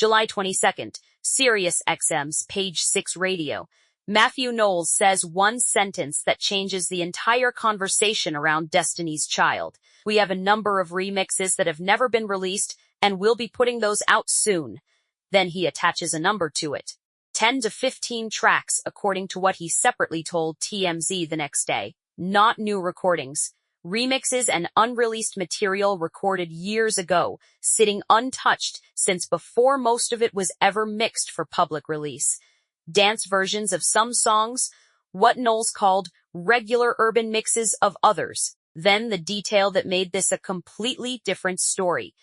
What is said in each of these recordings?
July 22nd, Sirius XM's Page 6 Radio. Mathew Knowles says one sentence that changes the entire conversation around Destiny's Child. We have a number of remixes that have never been released, and we'll be putting those out soon. Then he attaches a number to it. 10 to 15 tracks, according to what he separately told TMZ the next day. Not new recordings. Remixes and unreleased material recorded years ago, sitting untouched since before most of it was ever mixed for public release. Dance versions of some songs, what Knowles called regular urban mixes of others. Then the detail that made this a completely different story.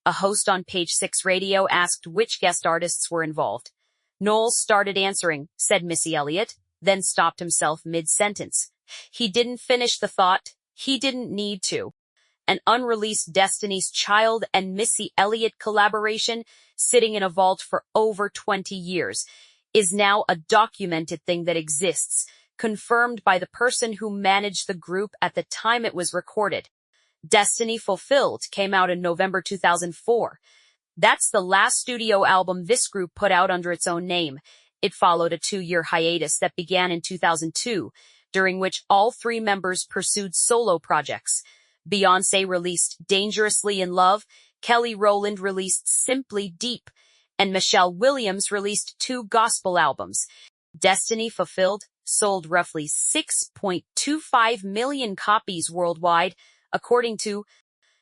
A host on Page 6 Radio asked which guest artists were involved. Knowles started answering, said Missy Elliott, then stopped himself mid-sentence. He didn't finish the thought. He didn't need to. An unreleased Destiny's Child and Missy Elliott collaboration, sitting in a vault for over 20 years, is now a documented thing that exists, confirmed by the person who managed the group at the time it was recorded. Destiny Fulfilled came out in November 2004. That's the last studio album this group put out under its own name. It followed a 2-year hiatus that began in 2002, during which all 3 members pursued solo projects. Beyoncé released Dangerously in Love, Kelly Rowland released Simply Deep, and Michelle Williams released 2 gospel albums. Destiny Fulfilled sold roughly 6.25 million copies worldwide, according to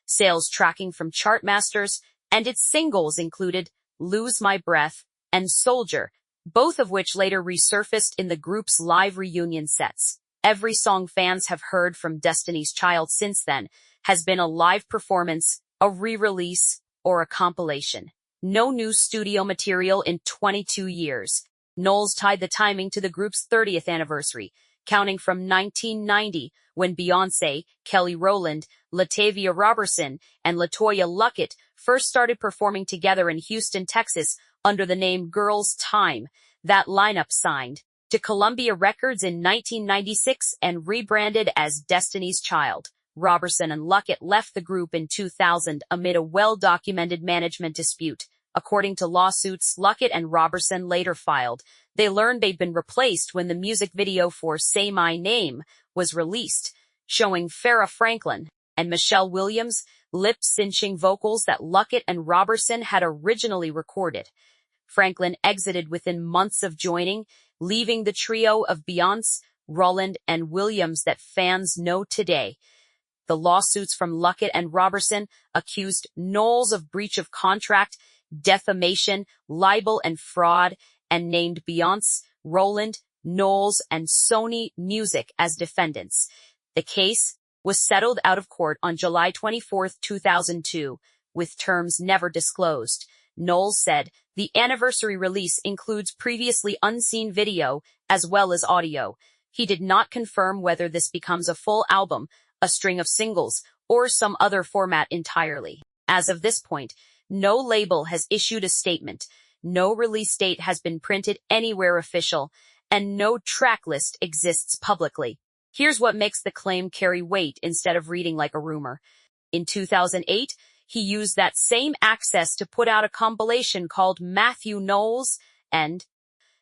sales tracking from Chartmasters, and its singles included Lose My Breath and Soldier, both of which later resurfaced in the group's live reunion sets. Every song fans have heard from Destiny's Child since then has been a live performance, a re-release, or a compilation. No new studio material in 22 years. Knowles tied the timing to the group's 30th anniversary, counting from 1990, when Beyoncé, Kelly Rowland, Latavia Robertson, and LaToya Luckett first started performing together in Houston, Texas, under the name Girls Time. That lineup signed to Columbia Records in 1996 and rebranded as Destiny's Child. Robertson and Luckett left the group in 2000 amid a well-documented management dispute. According to lawsuits Luckett and Robertson later filed, they learned they'd been replaced when the music video for Say My Name was released, showing Farrah Franklin and Michelle Williams lip-cinching vocals that Luckett and Robertson had originally recorded. Franklin exited within months of joining, leaving the trio of Beyoncé, Rowland, and Williams that fans know today. The lawsuits from Luckett and Robertson accused Knowles of breach of contract, defamation, libel, and fraud, and named Beyoncé, Rowland, Knowles, and Sony Music as defendants. The case was settled out of court on July 24, 2002, with terms never disclosed. Knowles said, the anniversary release includes previously unseen video as well as audio. He did not confirm whether this becomes a full album, a string of singles, or some other format entirely. As of this point, no label has issued a statement, no release date has been printed anywhere official, and no track list exists publicly. Here's what makes the claim carry weight instead of reading like a rumor. In 2008, he used that same access to put out a compilation called Mathew Knowles and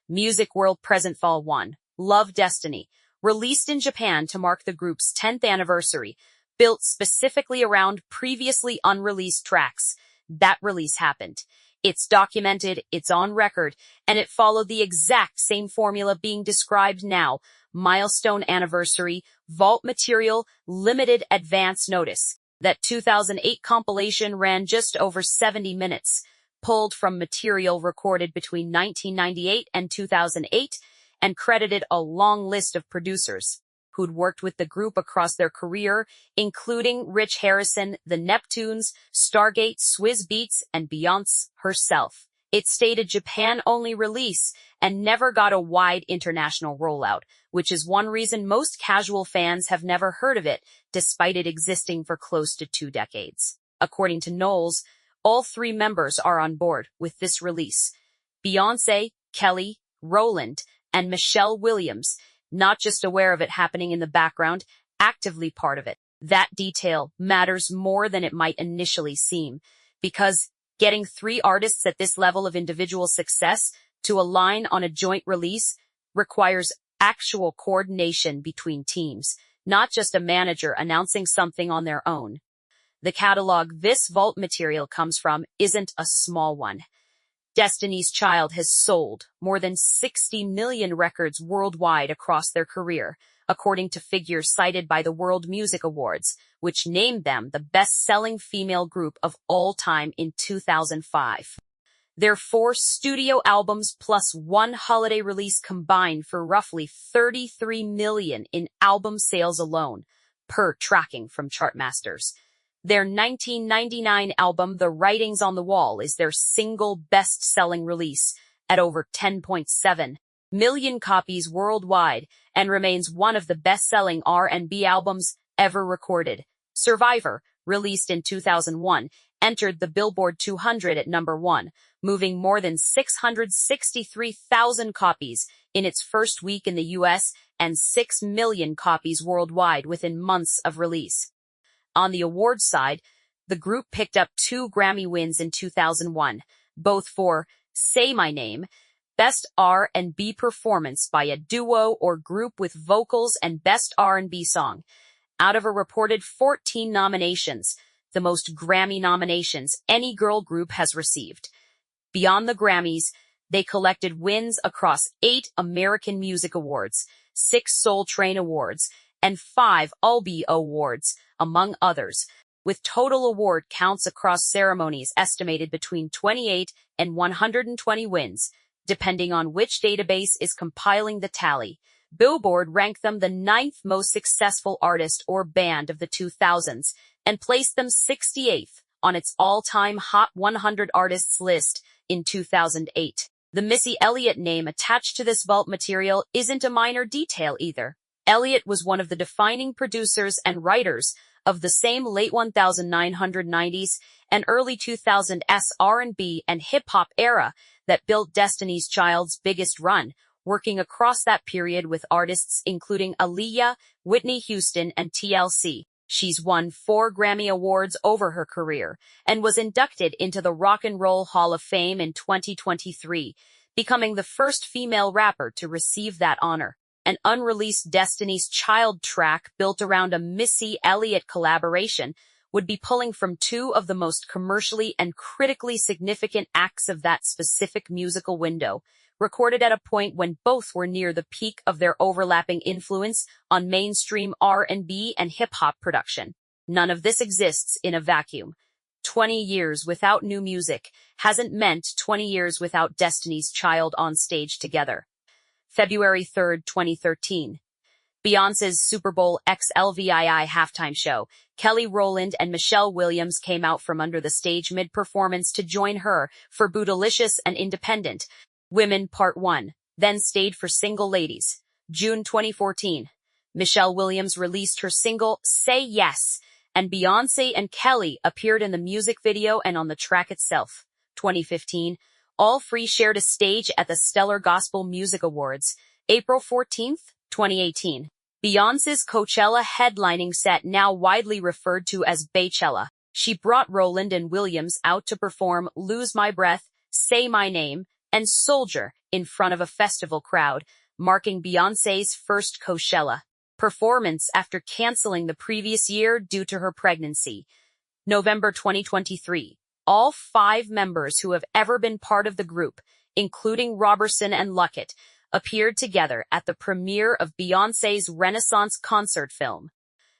Music World Present Fall 1, Love Destiny, released in Japan to mark the group's 10th anniversary, built specifically around previously unreleased tracks. That release happened. It's documented, it's on record, and it followed the exact same formula being described now. Milestone anniversary, vault material, limited advance notice. That 2008 compilation ran just over 70 minutes, pulled from material recorded between 1998 and 2008, and credited a long list of producers who'd worked with the group across their career, including Rich Harrison, the Neptunes, Stargate, Swizz Beatz, and Beyoncé herself. It stayed a Japan-only release and never got a wide international rollout, which is one reason most casual fans have never heard of it, despite it existing for close to 2 decades. According to Knowles, all 3 members are on board with this release. Beyoncé, Kelly, Rowland, and Michelle Williams, not just aware of it happening in the background, actively part of it. That detail matters more than it might initially seem, because Getting three artists at this level of individual success to align on a joint release requires actual coordination between teams, not just a manager announcing something on their own. The catalog this vault material comes from isn't a small one. Destiny's Child has sold more than 60 million records worldwide across their career, according to figures cited by the World Music Awards, which named them the best-selling female group of all time in 2005. Their 4 studio albums plus 1 holiday release combined for roughly 33 million in album sales alone, per tracking from Chartmasters. Their 1999 album, The Writings on the Wall, is their single best-selling release at over 10.7 million copies worldwide and remains one of the best-selling R&B albums ever recorded. Survivor, released in 2001, entered the Billboard 200 at number 1, moving more than 663,000 copies in its first week in the US and 6 million copies worldwide within months of release. On the awards side, the group picked up 2 Grammy wins in 2001, both for Say My Name, Best R&B Performance by a Duo or Group with Vocals, and Best R&B Song. Out of a reported 14 nominations, the most Grammy nominations any girl group has received. Beyond the Grammys, they collected wins across 8 American Music Awards, 6 Soul Train Awards, and 5 Albee Awards, among others, with total award counts across ceremonies estimated between 28 and 120 wins, depending on which database is compiling the tally. Billboard ranked them the 9th most successful artist or band of the 2000s and placed them 68th on its all-time Hot 100 Artists list in 2008. The Missy Elliott name attached to this vault material isn't a minor detail either. Elliott was one of the defining producers and writers of the same late 1990s and early 2000s R&B and hip-hop era that built Destiny's Child's biggest run, working across that period with artists including Aaliyah, Whitney Houston, and TLC. She's won 4 Grammy Awards over her career and was inducted into the Rock and Roll Hall of Fame in 2023, becoming the first female rapper to receive that honor. An unreleased Destiny's Child track built around a Missy Elliott collaboration would be pulling from 2 of the most commercially and critically significant acts of that specific musical window, recorded at a point when both were near the peak of their overlapping influence on mainstream R&B and hip-hop production. None of this exists in a vacuum. 20 years without new music hasn't meant 20 years without Destiny's Child on stage together. February 3, 2013. Beyoncé's Super Bowl XLVII halftime show. Kelly Rowland and Michelle Williams came out from under the stage mid-performance to join her for Bootylicious and Independent Women Part 1, then stayed for Single Ladies. June 2014. Michelle Williams released her single Say Yes, and Beyoncé and Kelly appeared in the music video and on the track itself. 2015. All 3 shared a stage at the Stellar Gospel Music Awards. April 14, 2018. Beyoncé's Coachella headlining set, now widely referred to as Baychella. She brought Rowland and Williams out to perform Lose My Breath, Say My Name, and Soldier in front of a festival crowd, marking Beyoncé's first Coachella performance after canceling the previous year due to her pregnancy. November 2023. All 5 members who have ever been part of the group, including Robertson and Luckett, appeared together at the premiere of Beyoncé's Renaissance concert film.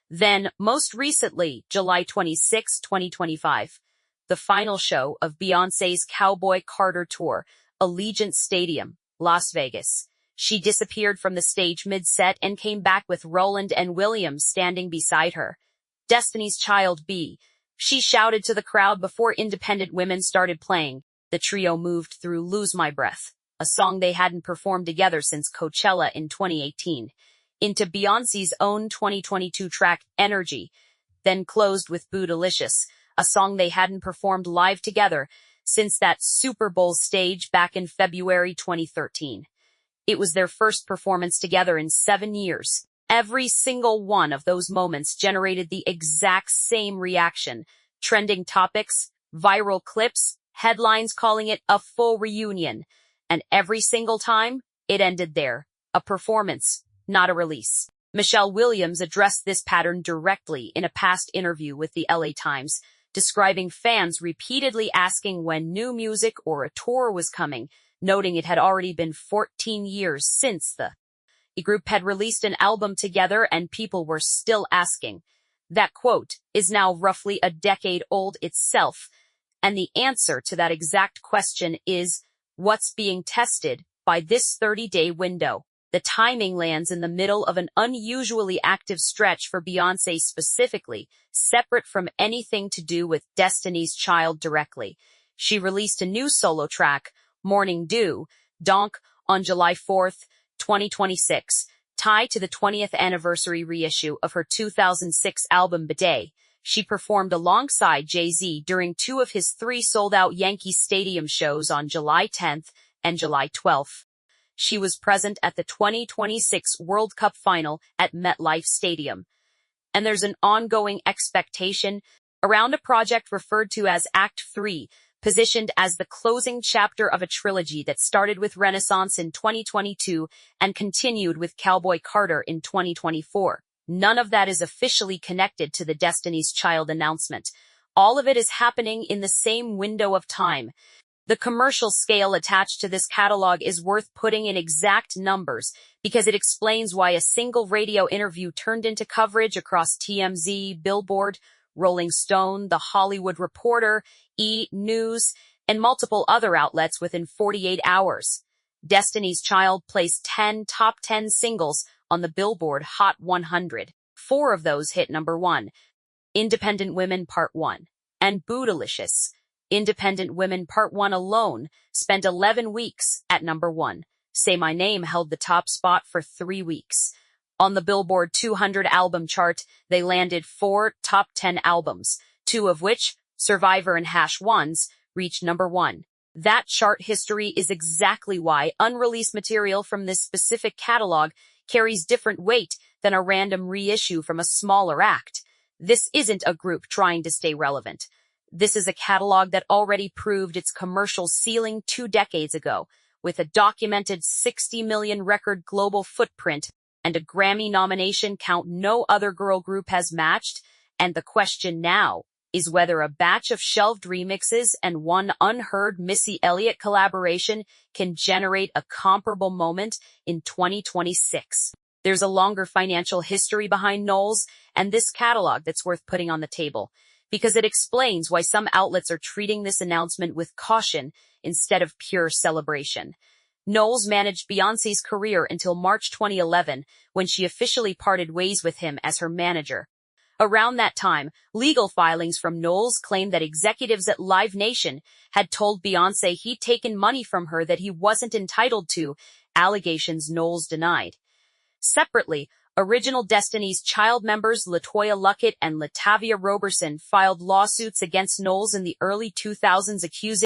Then, most recently, July 26, 2025, the final show of Beyoncé's Cowboy Carter Tour, Allegiant Stadium, Las Vegas. She disappeared from the stage mid-set and came back with Rowland and Williams standing beside her. Destiny's Child B. She shouted to the crowd before Independent Women started playing. The trio moved through Lose My Breath, a song they hadn't performed together since Coachella in 2018, into Beyoncé's own 2022 track Energy, then closed with Bootylicious, a song they hadn't performed live together since that Super Bowl stage back in February 2013. It was their first performance together in 7 years. Every single one of those moments generated the exact same reaction: trending topics, viral clips, headlines calling it a full reunion. And every single time, it ended there. A performance, not a release. Michelle Williams addressed this pattern directly in a past interview with the LA Times, describing fans repeatedly asking when new music or a tour was coming, noting it had already been 14 years since the group had released an album together and people were still asking. That quote is now roughly a decade old itself, and the answer to that exact question is what's being tested by this 30-day window. The timing lands in the middle of an unusually active stretch for Beyoncé specifically, separate from anything to do with Destiny's Child directly. She released a new solo track, Morning Dew, Donk, on July 4th, 2026, tied to the 20th anniversary reissue of her 2006 album Bidet. She performed alongside Jay-Z during 2 of his 3 sold-out Yankee Stadium shows on July 10th and July 12th. She was present at the 2026 World Cup final at MetLife Stadium. And there's an ongoing expectation around a project referred to as Act 3, positioned as the closing chapter of a trilogy that started with Renaissance in 2022 and continued with Cowboy Carter in 2024. None of that is officially connected to the Destiny's Child announcement. All of it is happening in the same window of time. The commercial scale attached to this catalog is worth putting in exact numbers because it explains why a single radio interview turned into coverage across TMZ, Billboard, Rolling Stone, The Hollywood Reporter, E! News, and multiple other outlets within 48 hours. Destiny's Child placed 10 top 10 singles on the Billboard Hot 100. 4 of those hit number 1. Independent Women Part 1 and Bootylicious. Independent Women Part 1 alone spent 11 weeks at number 1. Say My Name held the top spot for 3 weeks. On the Billboard 200 album chart, they landed 4 top 10 albums, 2 of which, Survivor and Hash Ones, reached number 1. That chart history is exactly why unreleased material from this specific catalog carries different weight than a random reissue from a smaller act. This isn't a group trying to stay relevant. This is a catalog that already proved its commercial ceiling 2 decades ago, with a documented 60 million record global footprint and a Grammy nomination count no other girl group has matched, and the question now is whether a batch of shelved remixes and one unheard Missy Elliott collaboration can generate a comparable moment in 2026. There's a longer financial history behind Knowles and this catalog that's worth putting on the table, because it explains why some outlets are treating this announcement with caution instead of pure celebration. Knowles managed Beyoncé's career until March 2011, when she officially parted ways with him as her manager. Around that time, legal filings from Knowles claimed that executives at Live Nation had told Beyoncé he'd taken money from her that he wasn't entitled to, allegations Knowles denied. Separately, original Destiny's Child members LaToya Luckett and Latavia Roberson filed lawsuits against Knowles in the early 2000s accusing